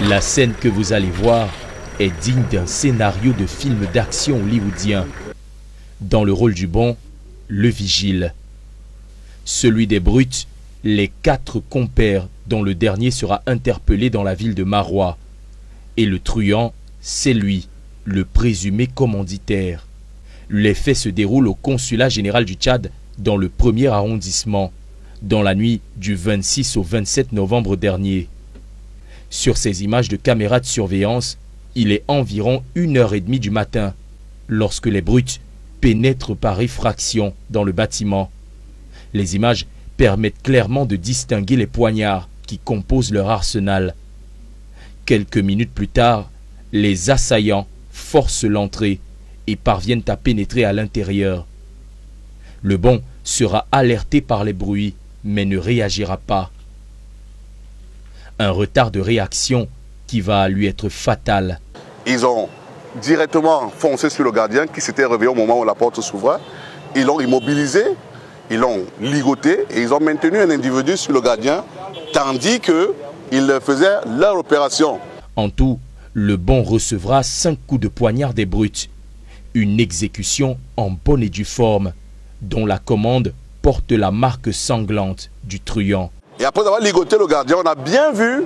La scène que vous allez voir est digne d'un scénario de film d'action hollywoodien. Dans le rôle du bon, le vigile. Celui des brutes, les 4 compères dont le dernier sera interpellé dans la ville de Marois. Et le truand, c'est lui, le présumé commanditaire. Les faits se déroulent au consulat général du Tchad dans le 1er arrondissement, dans la nuit du 26 au 27 novembre dernier. Sur ces images de caméras de surveillance, il est environ 1h30 du matin, lorsque les brutes pénètrent par effraction dans le bâtiment. Les images permettent clairement de distinguer les poignards qui composent leur arsenal. Quelques minutes plus tard, les assaillants forcent l'entrée et parviennent à pénétrer à l'intérieur. Le bon sera alerté par les bruits, mais ne réagira pas. Un retard de réaction qui va lui être fatal. Ils ont directement foncé sur le gardien qui s'était réveillé au moment où la porte s'ouvrait. Ils l'ont immobilisé, ils l'ont ligoté et ils ont maintenu un individu sur le gardien tandis qu'ils faisaient leur opération. En tout, le bon recevra 5 coups de poignard des brutes. Une exécution en bonne et due forme, dont la commande porte la marque sanglante du truand. Et après avoir ligoté le gardien, on a bien vu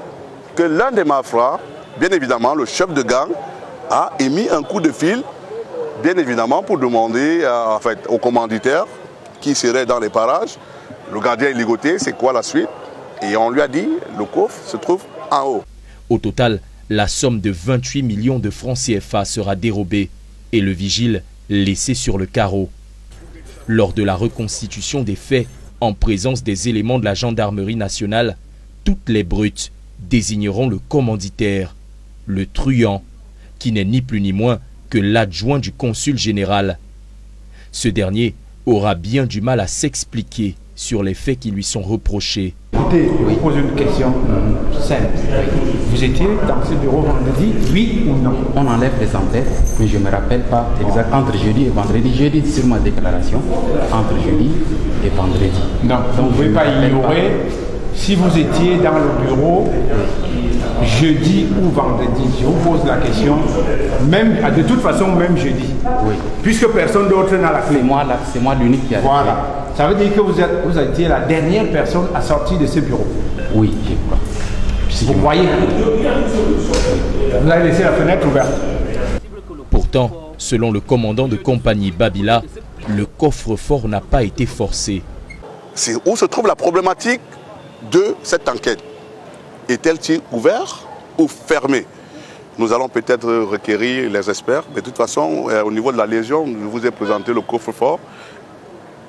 que l'un des malfrats, bien évidemment le chef de gang, a émis un coup de fil, bien évidemment pour demander au commanditaire qui serait dans les parages. Le gardien est ligoté, c'est quoi la suite? Et on lui a dit, le coffre se trouve en haut. Au total, la somme de 28 millions de francs CFA sera dérobée et le vigile laissé sur le carreau. Lors de la reconstitution des faits, en présence des éléments de la gendarmerie nationale, toutes les brutes désigneront le commanditaire, le truand, qui n'est ni plus ni moins que l'adjoint du consul général. Ce dernier aura bien du mal à s'expliquer sur les faits qui lui sont reprochés. Écoutez, je vous pose une question simple. Vous étiez dans ce bureau vendredi, oui ou non? On enlève les en-têtes, mais je ne me rappelle pas exact entre jeudi et vendredi. Jeudi sur ma déclaration, entre jeudi et vendredi. Non, donc vous ne pouvez pas ignorer si vous étiez dans le bureau jeudi ou vendredi. Je vous pose la question, même, de toute façon, même jeudi. Oui. Puisque personne d'autre n'a la clé. C'est moi l'unique qui a la clé. Voilà. Ça veut dire que vous étiez la dernière personne à sortir de ce bureau. Oui, je crois. Vous croyez? Vous avez laissé la fenêtre ouverte. Pourtant, selon le commandant de compagnie Babila, le coffre-fort n'a pas été forcé. C'est où se trouve la problématique de cette enquête. Est-elle ouverte ou fermée? Nous allons peut-être requérir les experts, mais de toute façon, au niveau de la Légion, je vous ai présenté le coffre-fort.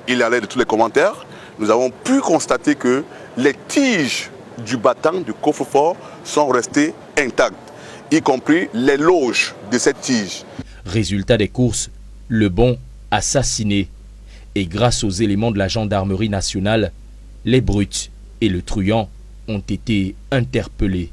Il allait de tous les commentaires. Nous avons pu constater que les tiges du battant du coffre-fort sont restées intactes, y compris les loges de cette tige. Résultat des courses, le bon assassiné. Et grâce aux éléments de la gendarmerie nationale, les brutes et le truand ont été interpellés.